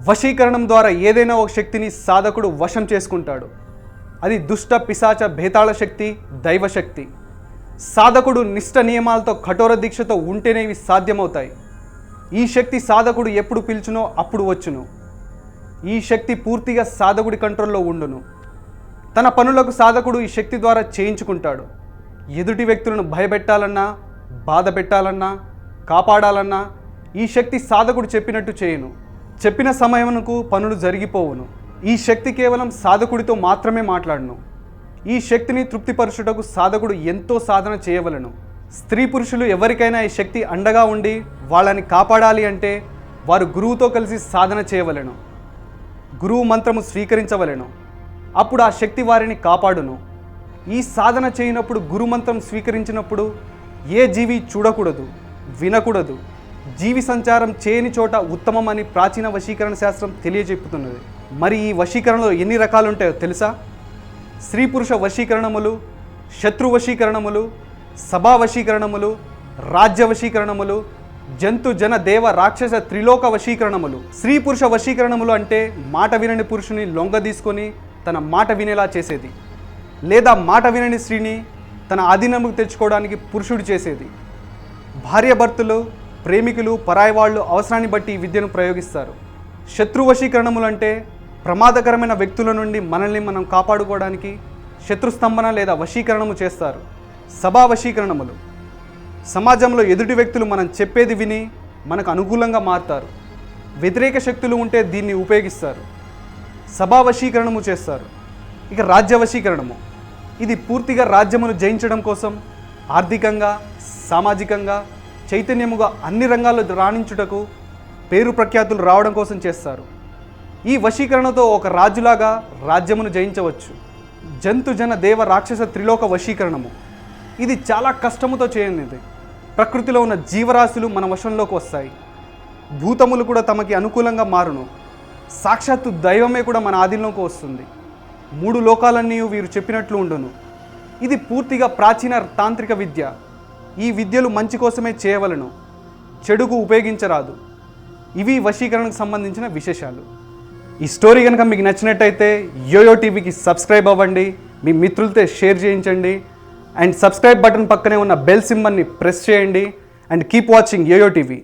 వశీకరణం ద్వారా ఏదైనా ఒక శక్తిని సాధకుడు వశం చేసుకుంటాడు. అది దుష్ట పిశాచ భేతాళ శక్తి, దైవశక్తి. సాధకుడు నిష్ట నియమాలతో కఠోర దీక్షతో ఉంటేనే ఇవి సాధ్యమవుతాయి. ఈ శక్తి సాధకుడు ఎప్పుడు పిలుచునో అప్పుడు వచ్చును. ఈ శక్తి పూర్తిగా సాధకుడి కంట్రోల్లో ఉండును. తన పనులకు సాధకుడు ఈ శక్తి ద్వారా చేయించుకుంటాడు. ఎదుటి వ్యక్తులను భయపెట్టాలన్నా, బాధ పెట్టాలన్నా, కాపాడాలన్నా ఈ శక్తి సాధకుడు చెప్పినట్టు చేయును. చెప్పిన సమయమునకు పనులు జరిగిపోవును. ఈ శక్తి కేవలం సాధకుడితో మాత్రమే మాట్లాడును. ఈ శక్తిని తృప్తిపరచుటకు సాధకుడు ఎంతో సాధన చేయవలెను. స్త్రీ పురుషులు ఎవరికైనా ఈ శక్తి అండగా ఉండి వాళ్ళని కాపాడాలి అంటే వారు గురువుతో కలిసి సాధన చేయవలెను. గురువు మంత్రము స్వీకరించవలెను. అప్పుడు ఆ శక్తి వారిని కాపాడును. ఈ సాధన చేయనప్పుడు గురు మంత్రం స్వీకరించినప్పుడు ఏ జీవి చూడకూడదు, వినకూడదు. జీవి సంచారం చేయని చోట ఉత్తమం అని ప్రాచీన వశీకరణ శాస్త్రం తెలియజెప్పుతున్నది. మరి ఈ వశీకరణలో ఎన్ని రకాలు ఉంటాయో తెలుసా? స్త్రీ పురుష వశీకరణములు, శత్రు వశీకరణములు, సభా వశీకరణములు, రాజ్య వశీకరణములు, జంతు జన దేవ రాక్షస త్రిలోక వశీకరణములు. స్త్రీ పురుష వశీకరణములు అంటే మాట వినని పురుషుని లొంగ తీసుకొని తన మాట వినేలా చేసేది, లేదా మాట వినని స్త్రీని తన ఆధీనంలోకి తెచ్చుకోవడానికి పురుషుడు చేసేది. భార్యాభర్తలు, ప్రేమికులు, పరాయి వాళ్ళు అవసరాన్ని బట్టి ఈ విద్యను ప్రయోగిస్తారు. శత్రు వశీకరణములు అంటే ప్రమాదకరమైన వ్యక్తుల నుండి మనల్ని మనం కాపాడుకోవడానికి శత్రుస్తంభన లేదా వశీకరణము చేస్తారు. సభా వశీకరణములు సమాజంలో ఎదుటి వ్యక్తులు మనం చెప్పేది విని మనకు అనుకూలంగా మారుతారు. వ్యతిరేక శక్తులు ఉంటే దీన్ని ఉపయోగిస్తారు. సభా వశీకరణము చేస్తారు. ఇక రాజ్య వశీకరణము, ఇది పూర్తిగా రాజ్యమును జయించడం కోసం ఆర్థికంగా, సామాజికంగా, చైతన్యముగా అన్ని రంగాల్లో రాణించుటకు, పేరు ప్రఖ్యాతులు రావడం కోసం చేస్తారు. ఈ వశీకరణతో ఒక రాజులాగా రాజ్యమును జయించవచ్చు. జంతు జన దేవ రాక్షస త్రిలోక వశీకరణము, ఇది చాలా కష్టముతో చేయనిది. ప్రకృతిలో ఉన్న జీవరాశులు మన వశంలోకి వస్తాయి. భూతములు కూడా తమకి అనుకూలంగా మారును. సాక్షాత్తు దైవమే కూడా మన ఆధీనంలోకి వస్తుంది. 3 లోకాలన్నీ వీరు చెప్పినట్లు ఉండును. ఇది పూర్తిగా ప్రాచీన తాంత్రిక విద్య. ఈ విద్యలు మంచి కోసమే చేయవలను, చెడుకు ఉపయోగించరాదు. ఇవి వశీకరణకు సంబంధించిన విశేషాలు. ఈ స్టోరీ కనుక మీకు నచ్చినట్టయితే యోయో టీవీకి సబ్స్క్రైబ్ అవ్వండి, మీ మిత్రులతో షేర్ చేయించండి, అండ్ సబ్స్క్రైబ్ బటన్ పక్కనే ఉన్న బెల్ సింబల్ని ప్రెస్ చేయండి. And keep watching Yoyo TV.